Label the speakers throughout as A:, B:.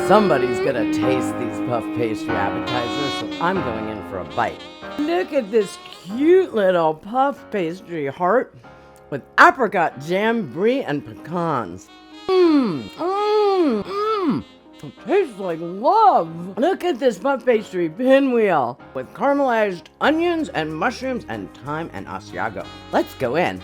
A: Somebody's gonna taste these puff pastry appetizers, so I'm going in for a bite. Look at this cute little puff pastry heart with apricot jam, brie, and pecans. It tastes like love. Look at this puff pastry pinwheel with caramelized onions and mushrooms and thyme and asiago. Let's go in.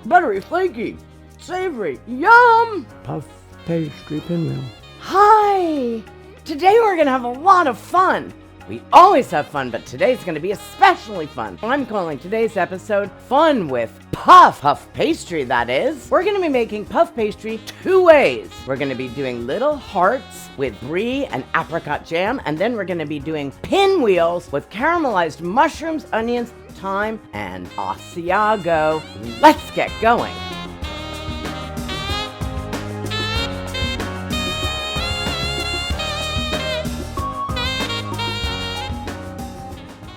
A: Buttery, flaky, savory, yum! Puff pastry pinwheel. Hi! Today we're gonna have a lot of fun. We always have fun, but today's gonna be especially fun. I'm calling today's episode Fun with Puff Pastry, that is. We're gonna be making puff pastry two ways. We're gonna be doing little hearts with brie and apricot jam, and then we're gonna be doing pinwheels with caramelized mushrooms, onions, thyme, and asiago. Let's get going.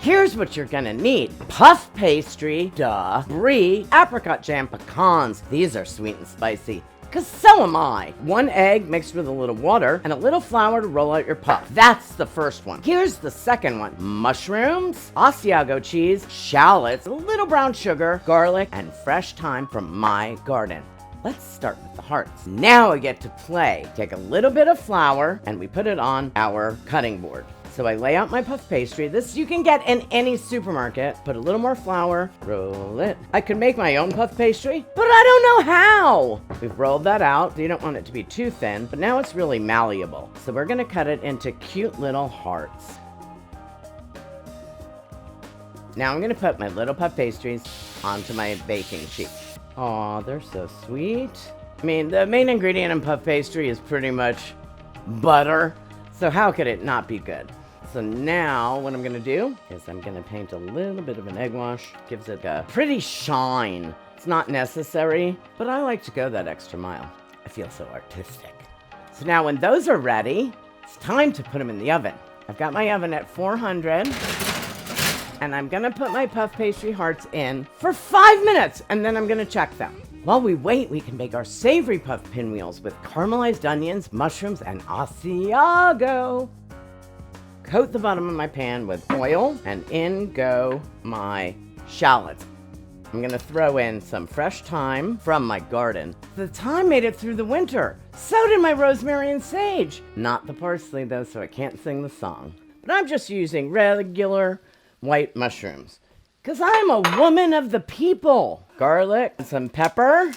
A: Here's what you're gonna need. Puff pastry, brie, apricot jam, pecans. These are sweet and spicy, cause so am I. 1 egg mixed with a little water and a little flour to roll out your puff. That's the first one. Here's the second one. Mushrooms, asiago cheese, shallots, a little brown sugar, garlic, and fresh thyme from my garden. Let's start with the hearts. Now we get to play. Take a little bit of flour and we put it on our cutting board. So I lay out my puff pastry. This you can get in any supermarket. Put a little more flour, roll it. I could make my own puff pastry, but I don't know how. We've rolled that out. You don't want it to be too thin, but now it's really malleable. So we're gonna cut it into cute little hearts. Now I'm gonna put my little puff pastries onto my baking sheet. Aw, they're so sweet. I mean, the main ingredient in puff pastry is pretty much butter. So how could it not be good? So now what I'm gonna do is I'm gonna paint a little bit of an egg wash. Gives it a pretty shine. It's not necessary, but I like to go that extra mile. I feel so artistic. So now when those are ready, it's time to put them in the oven. I've got my oven at 400, and I'm gonna put my puff pastry hearts in for 5 minutes, and then I'm gonna check them. While we wait, we can make our savory puff pinwheels with caramelized onions, mushrooms, and asiago. Coat the bottom of my pan with oil, and in go my shallots. I'm gonna throw in some fresh thyme from my garden. The thyme made it through the winter. So did my rosemary and sage. Not the parsley though, so I can't sing the song. But I'm just using regular white mushrooms, because I'm a woman of the people. Garlic, some pepper.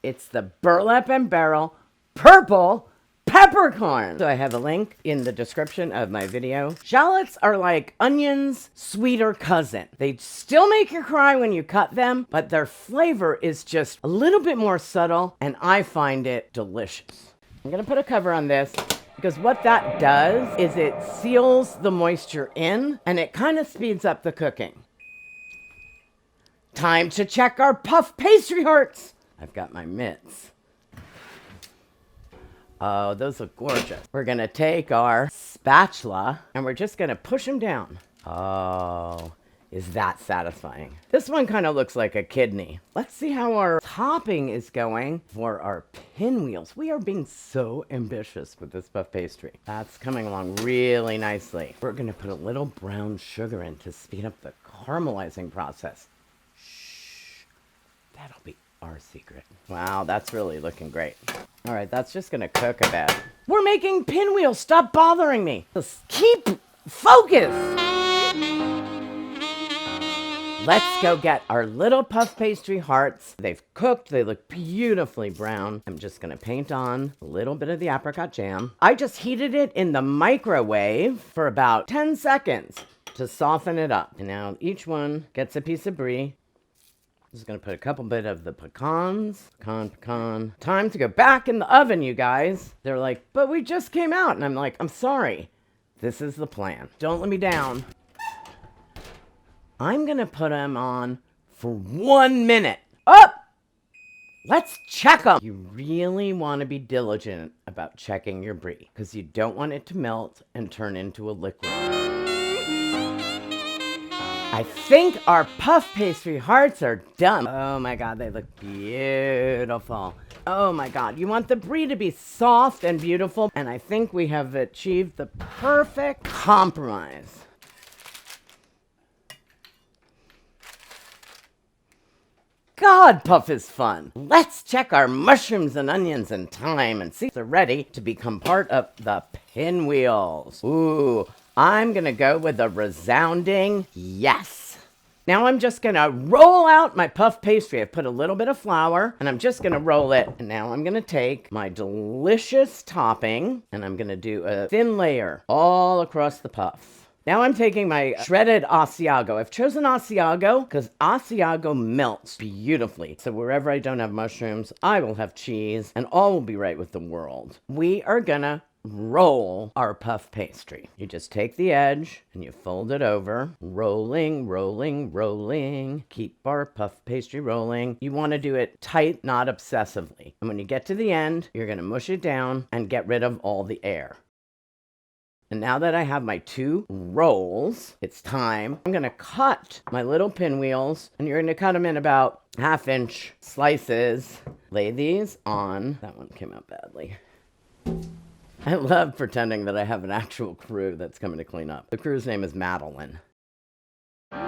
A: It's the burlap and barrel purple peppercorn. So I have a link in the description of my video. Shallots are like onions' sweeter cousin. They still make you cry when you cut them, but their flavor is just a little bit more subtle, and I find it delicious. I'm gonna put a cover on this, because what that does is it seals the moisture in, and it kind of speeds up the cooking. Time to check our puff pastry hearts. I've got my mitts. Oh, those look gorgeous. We're gonna take our spatula and we're just gonna push them down. Oh, is that satisfying? This one kind of looks like a kidney. Let's see how our topping is going for our pinwheels. We are being so ambitious with this puff pastry. That's coming along really nicely. We're gonna put a little brown sugar in to speed up the caramelizing process. Shh, that'll be our secret. Wow, that's really looking great. All right, that's just gonna cook a bit. We're making pinwheels. Stop bothering me. Just keep focus. Let's go get our little puff pastry hearts. They've cooked. They look beautifully brown. I'm just gonna paint on a little bit of the apricot jam. I just heated it in the microwave for about 10 seconds to soften it up. And now each one gets a piece of brie. I'm just gonna put a couple bit of the pecans. Pecan. Time to go back in the oven, you guys. They're like, but we just came out. And I'm like, I'm sorry. This is the plan. Don't let me down. I'm gonna put them on for 1 minute. Up! Let's check them. You really wanna be diligent about checking your brie, because you don't want it to melt and turn into a liquid. I think our puff pastry hearts are done. Oh my God, they look beautiful. Oh my God, you want the brie to be soft and beautiful, and I think we have achieved the perfect compromise. God, puff is fun. Let's check our mushrooms and onions and thyme and see if they're ready to become part of the pinwheels. Ooh, I'm gonna go with a resounding yes. Now I'm just gonna roll out my puff pastry. I've put a little bit of flour and I'm just gonna roll it. And now I'm gonna take my delicious topping and I'm gonna do a thin layer all across the puff. Now I'm taking my shredded asiago. I've chosen asiago because asiago melts beautifully. So wherever I don't have mushrooms, I will have cheese and all will be right with the world. We are gonna roll our puff pastry. You just take the edge and you fold it over. Rolling, rolling, rolling. Keep our puff pastry rolling. You want to do it tight, not obsessively. And when you get to the end, you're going to mush it down and get rid of all the air. And now that I have my 2 rolls, it's time. I'm going to cut my little pinwheels, and you're going to cut them in about 1/2-inch slices. Lay these on. That one came out badly. I love pretending that I have an actual crew that's coming to clean up. The crew's name is Madeline. So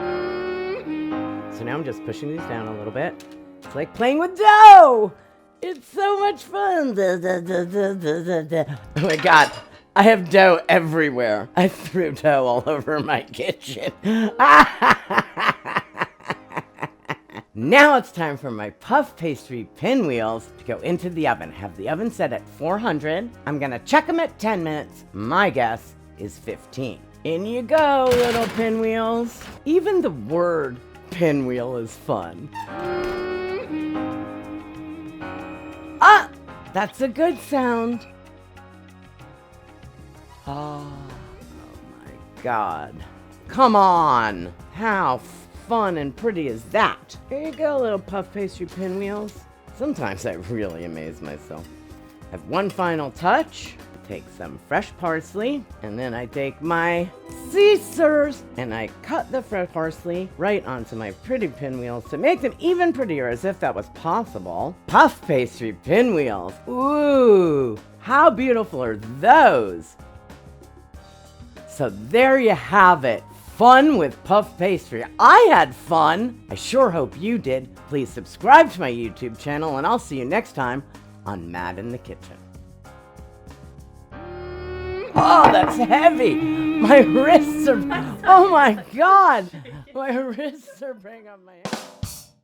A: now I'm just pushing these down a little bit. It's like playing with dough! It's so much fun! Oh my God. I have dough everywhere. I threw dough all over my kitchen. Now it's time for my puff pastry pinwheels to go into the oven. Have the oven set at 400. I'm gonna check them at 10 minutes. My guess is 15. In you go, little pinwheels. Even the word pinwheel is fun. Ah, that's a good sound. Oh my God. Come on. How fun and pretty is that? Here you go, little puff pastry pinwheels. Sometimes I really amaze myself. I have one final touch. Take some fresh parsley, and then I take my scissors and I cut the fresh parsley right onto my pretty pinwheels to make them even prettier, as if that was possible. Puff pastry pinwheels. Ooh, how beautiful are those? So there you have it. Fun with puff pastry. I had fun. I sure hope you did. Please subscribe to my YouTube channel, and I'll see you next time on Mad in the Kitchen. Oh, that's heavy. My wrists are, oh my God. My wrists are bringing up my head.